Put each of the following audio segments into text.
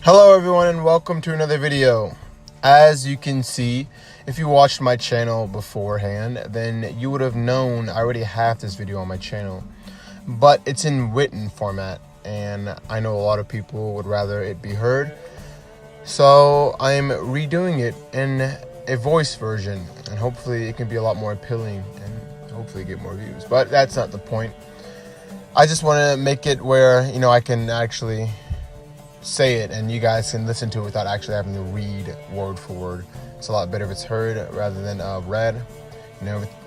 Hello everyone and welcome to another video. As you can see, if you watched my channel beforehand, then you would have known I already have this video on my channel. But it's in written format and I know a lot of people would rather it be heard. So I'm redoing it in a voice version and hopefully it can be a lot more appealing and hopefully get more views. But that's not the point. I just want to make it where, I can actually say it and you guys can listen to it without actually having to read word for word. It's a lot better if it's heard rather than read.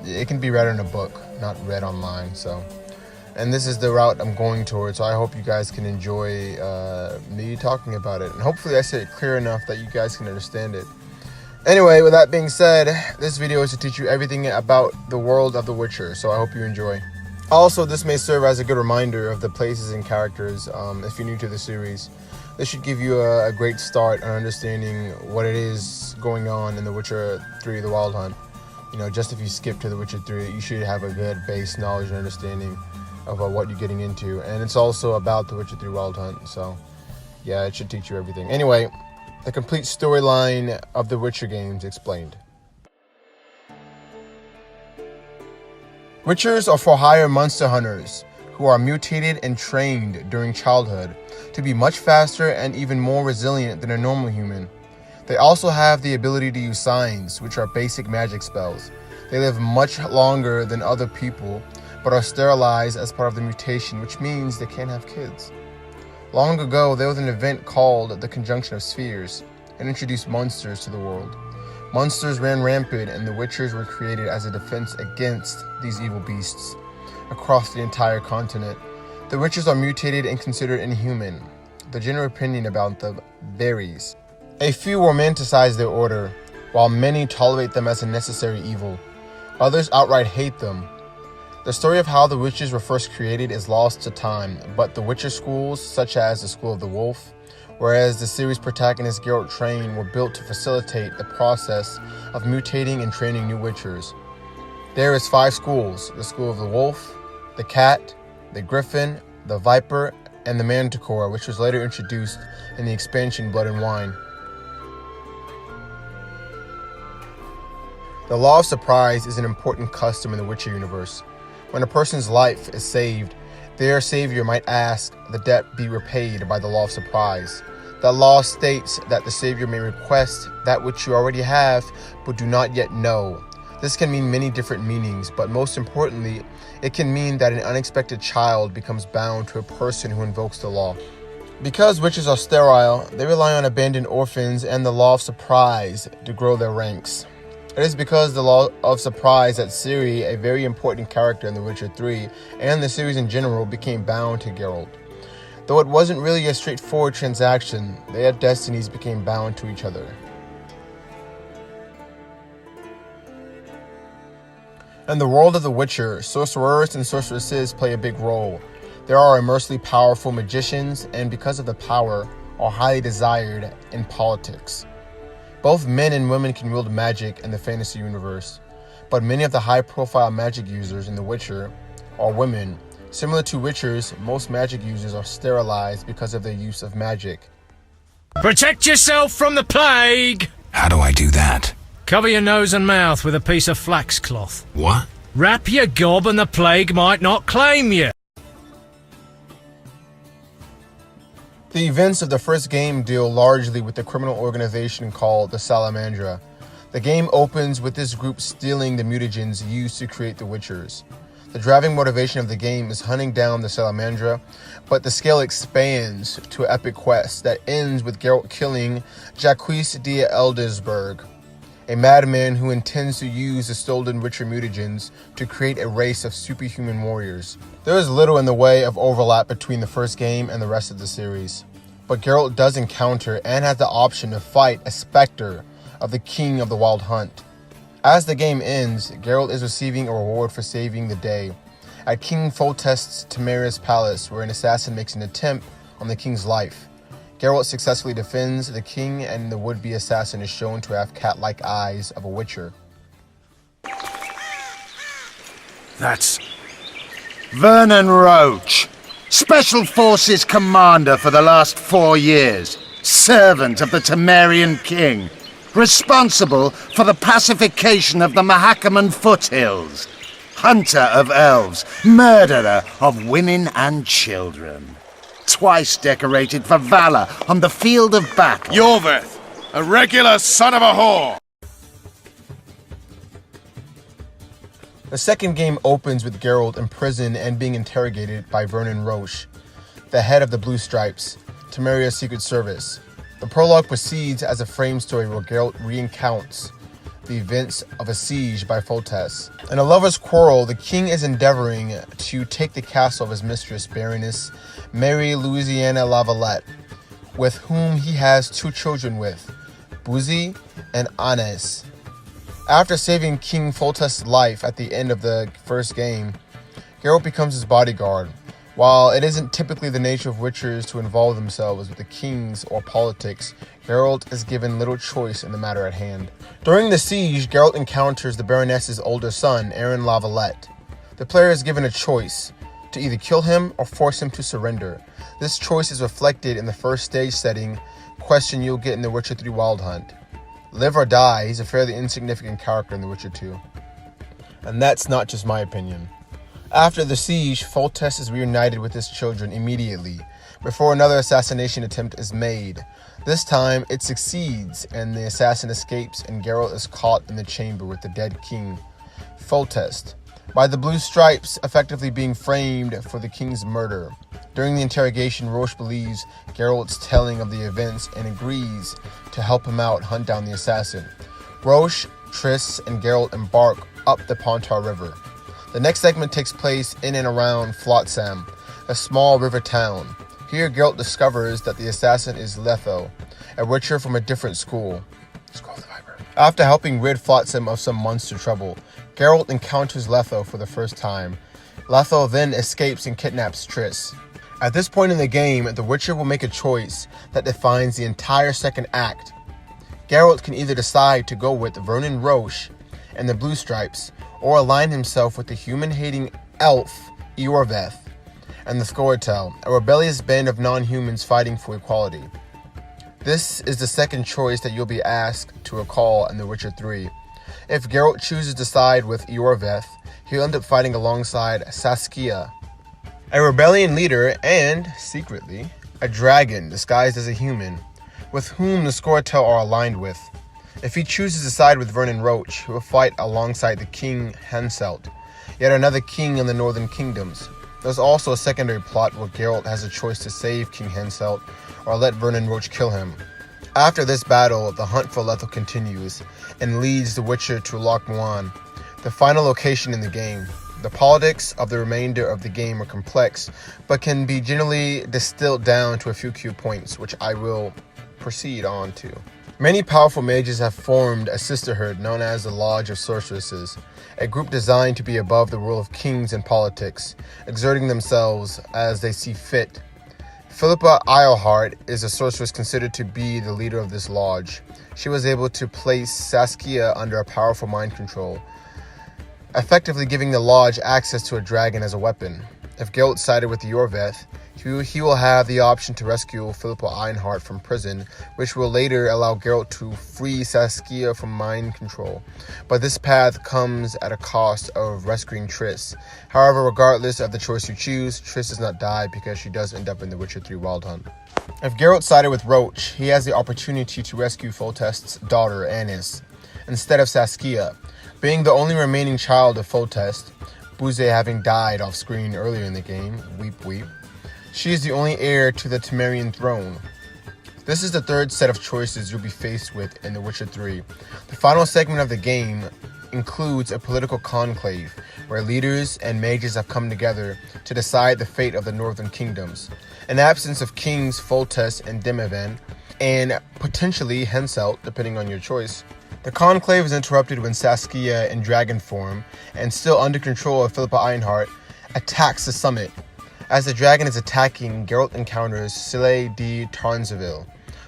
It can be read in a book, not read online. And this is the route I'm going towards, so I hope you guys can enjoy me talking about it, and hopefully I said it clear enough that you guys can understand it. Anyway, with that being said, this video is to teach you everything about the world of The Witcher, so I hope you enjoy. Also, this may serve as a good reminder of the places and characters if you're new to the series. This should give you a great start on understanding what it is going on in The Witcher 3, The Wild Hunt. Just if you skip to The Witcher 3, you should have a good base knowledge and understanding of what you're getting into. And it's also about The Witcher 3, Wild Hunt, so yeah, it should teach you everything. Anyway, the complete storyline of The Witcher games explained. Witchers are for hire monster hunters who are mutated and trained during childhood to be much faster and even more resilient than a normal human. They also have the ability to use signs, which are basic magic spells. They live much longer than other people, but are sterilized as part of the mutation, which means they can't have kids. Long ago, there was an event called the Conjunction of Spheres, and introduced monsters to the world. Monsters ran rampant, and the Witchers were created as a defense against these evil beasts. Across the entire continent, the Witchers are mutated and considered inhuman. The general opinion about them varies. A few romanticize their order, while many tolerate them as a necessary evil. Others outright hate them. The story of how the Witchers were first created is lost to time, but the Witcher schools, such as the School of the Wolf, whereas the series protagonist Geralt trained, were built to facilitate the process of mutating and training new Witchers. There is 5 schools: the School of the Wolf, the Cat, the Griffin, the Viper, and the Manticore, which was later introduced in the expansion Blood and Wine. The law of surprise is an important custom in the Witcher universe. When a person's life is saved, their savior might ask the debt be repaid by the law of surprise. That law states that the savior may request that which you already have but do not yet know. This can mean many different meanings, but most importantly, it can mean that an unexpected child becomes bound to a person who invokes the law. Because witches are sterile, they rely on abandoned orphans and the law of surprise to grow their ranks. It is because the law of surprise that Ciri, a very important character in The Witcher 3, and the series in general, became bound to Geralt. Though it wasn't really a straightforward transaction, their destinies became bound to each other. In the world of The Witcher, sorcerers and sorceresses play a big role. There are immensely powerful magicians, and because of the power, are highly desired in politics. Both men and women can wield magic in the fantasy universe, but many of the high-profile magic users in The Witcher are women. Similar to Witchers, most magic users are sterilized because of their use of magic. Protect yourself from the plague! How do I do that? Cover your nose and mouth with a piece of flax cloth. What? Wrap your gob and the plague might not claim you. The events of the first game deal largely with the criminal organization called the Salamandra. The game opens with this group stealing the mutagens used to create the Witchers. The driving motivation of the game is hunting down the Salamandra, but the scale expands to an epic quest that ends with Geralt killing Jacques de Eldesberg, a madman who intends to use the stolen Witcher mutagens to create a race of superhuman warriors. There is little in the way of overlap between the first game and the rest of the series, but Geralt does encounter and has the option to fight a specter of the King of the Wild Hunt. As the game ends, Geralt is receiving a reward for saving the day at King Foltest's Temeria's palace, where an assassin makes an attempt on the king's life. Geralt successfully defends the king, and the would-be assassin is shown to have cat-like eyes of a Witcher. That's... Vernon Roach, Special Forces Commander for the last 4 years. servant of the Temerian king, responsible for the pacification of the Mahakaman foothills, hunter of elves, murderer of women and children, twice decorated for valor on the field of battle. Yorveth, a regular son of a whore! The second game opens with Geralt in prison and being interrogated by Vernon Roche, the head of the Blue Stripes, Temeria's Secret Service. The prologue proceeds as a frame story where Geralt recounts the events of a siege by Foltest. In a lover's quarrel, the king is endeavoring to take the castle of his mistress, Baroness Mary Louisiana Lavalette, with whom he has 2 children with, Bouzy and Anès. After saving King Foltest's life at the end of the first game, Geralt becomes his bodyguard. While it isn't typically the nature of Witchers to involve themselves with the kings or politics, Geralt is given little choice in the matter at hand. During the siege, Geralt encounters the Baroness's older son, Aaron Lavalette. The player is given a choice to either kill him or force him to surrender. This choice is reflected in the first stage setting question you'll get in The Witcher 3 Wild Hunt. Live or die, he's a fairly insignificant character in The Witcher 2. And that's not just my opinion. After the siege, Foltest is reunited with his children immediately, before another assassination attempt is made. This time, it succeeds, and the assassin escapes, and Geralt is caught in the chamber with the dead king, Foltest, by the Blue Stripes effectively being framed for the king's murder. During the interrogation, Roche believes Geralt's telling of the events and agrees to help him out hunt down the assassin. Roche, Triss, and Geralt embark up the Pontar River. The next segment takes place in and around Flotsam, a small river town. Here, Geralt discovers that the assassin is Letho, a witcher from a different school. After helping rid Flotsam of some monster trouble, Geralt encounters Letho for the first time. Letho then escapes and kidnaps Triss. At this point in the game, the Witcher will make a choice that defines the entire second act. Geralt can either decide to go with Vernon Roche and the Blue Stripes, or align himself with the human-hating elf Iorveth and the Scoia'tael, a rebellious band of non-humans fighting for equality. This is the second choice that you'll be asked to recall in The Witcher 3. If Geralt chooses to side with Iorveth, he'll end up fighting alongside Saskia, a rebellion leader and, secretly, a dragon disguised as a human, with whom the Scoia'tael are aligned with. If he chooses to side with Vernon Roche, he will fight alongside the King Henselt, yet another king in the Northern Kingdoms. There's also a secondary plot where Geralt has a choice to save King Henselt or let Vernon Roche kill him. After this battle, the hunt for Letho continues and leads the Witcher to Loch Muan, the final location in the game. The politics of the remainder of the game are complex, but can be generally distilled down to a few key points, which I will proceed on to. Many powerful mages have formed a sisterhood known as the Lodge of Sorceresses, a group designed to be above the rule of kings and politics, exerting themselves as they see fit. Philippa Eilhart is a sorceress considered to be the leader of this lodge. She was able to place Saskia under a powerful mind control, effectively giving the lodge access to a dragon as a weapon. If Geralt sided with Iorveth, he will have the option to rescue Philippa Eilhart from prison, which will later allow Geralt to free Saskia from mind control. But this path comes at a cost of rescuing Triss. However, regardless of the choice you choose, Triss does not die because she does end up in The Witcher 3 Wild Hunt. If Geralt sided with Roche, he has the opportunity to rescue Foltest's daughter, Annis, instead of Saskia. Being the only remaining child of Foltest, Bouzy having died off-screen earlier in the game, weep weep, she is the only heir to the Temerian throne. This is the third set of choices you'll be faced with in The Witcher 3. The final segment of the game includes a political conclave, where leaders and mages have come together to decide the fate of the Northern Kingdoms. In absence of kings Foltest and Demivan, and potentially Henselt, depending on your choice, the conclave is interrupted when Saskia, in dragon form, and still under control of Philippa Eilhart, attacks the summit. As the dragon is attacking, Geralt encounters Sile de Tarnseville,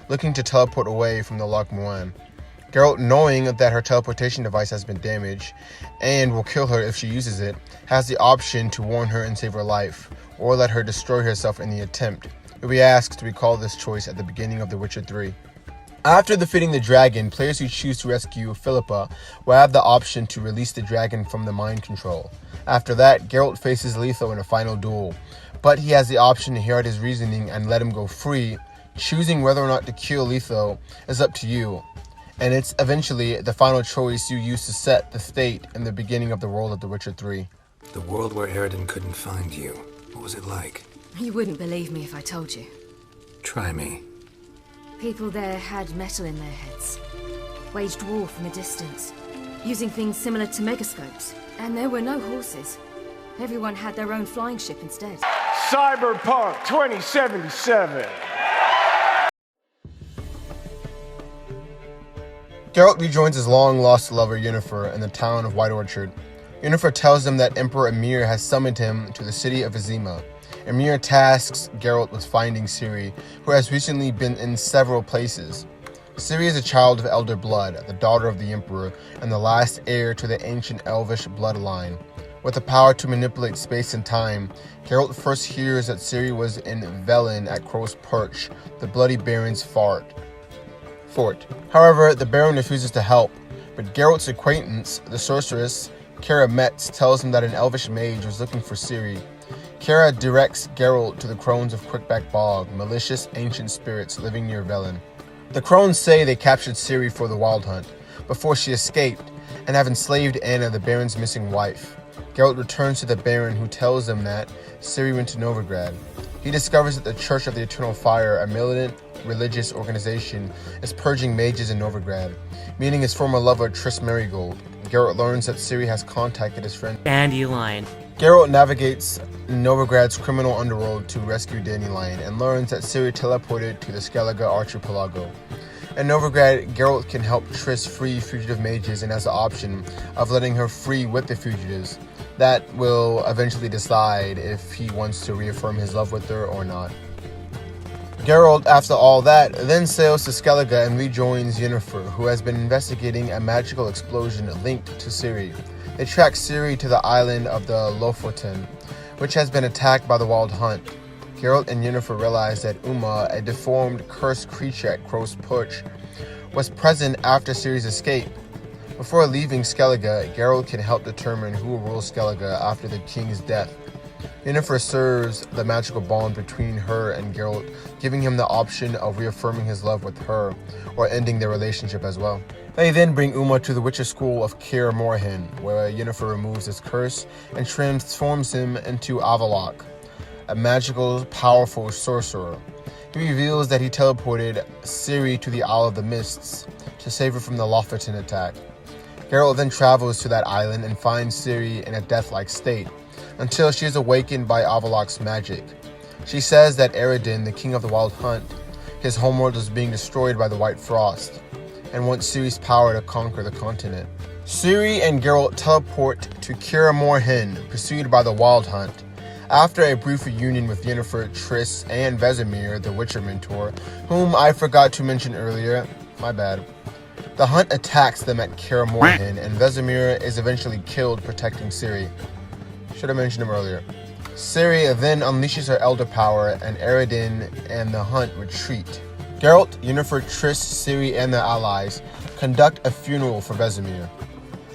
looking to teleport away from the Loch Muan. Geralt, knowing that her teleportation device has been damaged and will kill her if she uses it, has the option to warn her and save her life, or let her destroy herself in the attempt, You'll be asked to recall this choice at the beginning of The Witcher 3. After defeating the dragon, players who choose to rescue Philippa will have the option to release the dragon from the mind control. After that, Geralt faces Letho in a final duel, but he has the option to hear out his reasoning and let him go free. Choosing whether or not to kill Letho is up to you, and it's eventually the final choice you use to set the state in the beginning of the world of The Witcher 3. The world where Eridan couldn't find you. What was it like? You wouldn't believe me if I told you. Try me. People there had metal in their heads, waged war from a distance, using things similar to megascopes. And there were no horses. Everyone had their own flying ship instead. Cyberpunk 2077. Geralt rejoins his long-lost lover Yennefer in the town of White Orchard. Yennefer tells him that Emperor Emhyr has summoned him to the city of Vizima. Emhyr tasks Geralt with finding Ciri, who has recently been in several places. Ciri is a child of elder blood, the daughter of the Emperor, and the last heir to the ancient Elvish bloodline. With the power to manipulate space and time, Geralt first hears that Ciri was in Velen at Crow's Perch, the Bloody Baron's fort. However, the Baron refuses to help, but Geralt's acquaintance, the sorceress Kara Metz, tells him that an Elvish mage was looking for Ciri. Kara directs Geralt to the Crones of Quickback Bog, malicious ancient spirits living near Velen. The Crones say they captured Ciri for the Wild Hunt, before she escaped, and have enslaved Anna, the Baron's missing wife. Geralt returns to the Baron, who tells him that Ciri went to Novigrad. He discovers that the Church of the Eternal Fire, a militant religious organization, is purging mages in Novigrad, meeting his former lover Triss Merigold. Geralt learns that Ciri has contacted his friend Dandelion. Geralt navigates Novigrad's criminal underworld to rescue Dandelion and learns that Ciri teleported to the Skellige Archipelago. In Novigrad, Geralt can help Triss free fugitive mages and has the option of letting her free with the fugitives. That will eventually decide if he wants to reaffirm his love with her or not. Geralt, after all that, then sails to Skellige and rejoins Yennefer, who has been investigating a magical explosion linked to Ciri. They track Ciri to the island of the Lofoten, which has been attacked by the Wild Hunt. Geralt and Yennefer realize that Uma, a deformed, cursed creature at Crow's Perch, was present after Ciri's escape. Before leaving Skellige, Geralt can help determine who will rule Skellige after the king's death. Yennefer serves the magical bond between her and Geralt, giving him the option of reaffirming his love with her, or ending their relationship as well. They then bring Uma to the Witcher School of Kaer Morhen, where Yennefer removes his curse and transforms him into Avallac'h, a magical, powerful sorcerer. He reveals that he teleported Ciri to the Isle of the Mists to save her from the Lofoten attack. Geralt then travels to that island and finds Ciri in a death-like state, until she is awakened by Avallac'h's magic. She says that Eridan, the king of the Wild Hunt, his homeworld is being destroyed by the White Frost, and wants Ciri's power to conquer the continent. Ciri and Geralt teleport to Kaer Morhen, pursued by the Wild Hunt. After a brief reunion with Yennefer, Triss, and Vesemir, the Witcher mentor, whom I forgot to mention earlier, my bad. The Hunt attacks them at Kaer Morhen, and Vesemir is eventually killed protecting Ciri. Should have mentioned him earlier. Ciri then unleashes her elder power, and Eridan and the Hunt retreat. Geralt, Yennefer, Triss, Ciri, and their allies conduct a funeral for Vesemir.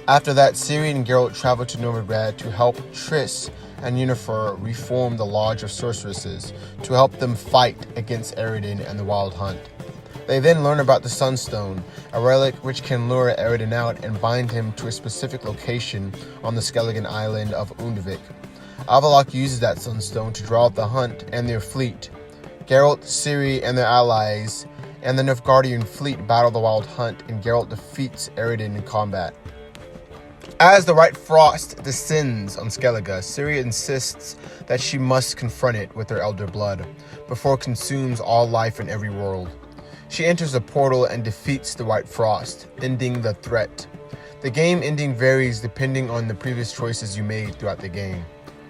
After that, Ciri and Geralt travel to Novigrad to help Triss and Yennefer reform the Lodge of Sorceresses to help them fight against Eridan and the Wild Hunt. They then learn about the Sunstone, a relic which can lure Eridan out and bind him to a specific location on the Skellige island of Undvik. Avallac'h uses that Sunstone to draw out the Hunt and their fleet. Geralt, Ciri, and their allies and the Nilfgaardian fleet battle the Wild Hunt, and Geralt defeats Eridan in combat. As the White Frost descends on Skellige, Ciri insists that she must confront it with her elder blood before it consumes all life in every world. She enters a portal and defeats the White Frost, ending the threat. The game ending varies depending on the previous choices you made throughout the game.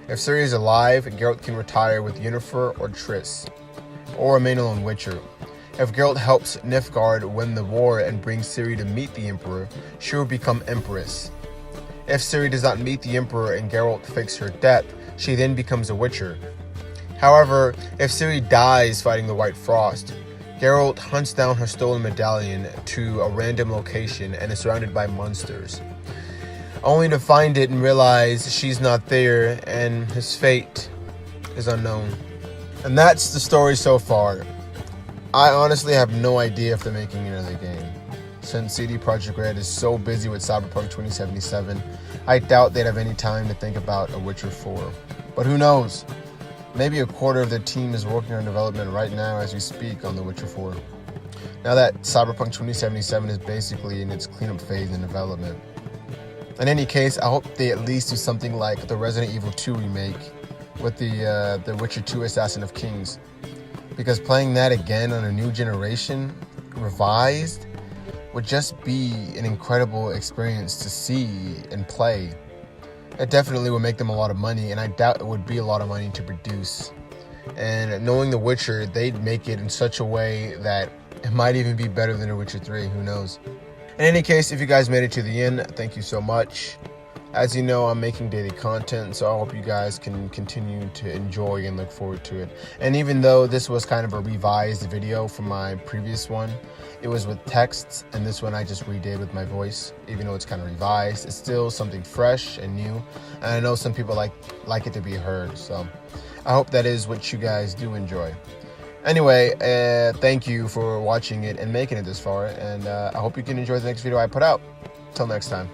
If Ciri is alive, Geralt can retire with Yennefer or Triss, or remain a lone Witcher. If Geralt helps Nilfgaard win the war and brings Ciri to meet the Emperor, she will become Empress. If Ciri does not meet the Emperor and Geralt fakes her death, she then becomes a Witcher. However, if Ciri dies fighting the White Frost, Geralt hunts down her stolen medallion to a random location and is surrounded by monsters, only to find it and realize she's not there and his fate is unknown. And that's the story so far. I honestly have no idea if they're making another game. Since CD Projekt Red is so busy with Cyberpunk 2077, I doubt they'd have any time to think about a Witcher 4. But who knows? Maybe a quarter of their team is working on development right now as we speak on The Witcher 4. Now that Cyberpunk 2077 is basically in its cleanup phase in development. In any case, I hope they at least do something like the Resident Evil 2 remake with the Witcher 2 Assassin of Kings. Because playing that again on a new generation, revised, would just be an incredible experience to see and play. It definitely would make them a lot of money, and I doubt it would be a lot of money to produce. And knowing The Witcher, they'd make it in such a way that it might even be better than The Witcher 3, who knows. In any case, if you guys made it to the end, thank you so much. As you know, I'm making daily content, so I hope you guys can continue to enjoy and look forward to it. And even though this was kind of a revised video from my previous one, it was with texts, and this one I just redid with my voice. Even though it's kind of revised, it's still something fresh and new, and I know some people like it to be heard, so I hope that is what you guys do enjoy. Anyway, thank you for watching it and making it this far, and I hope you can enjoy the next video I put out. Till next time.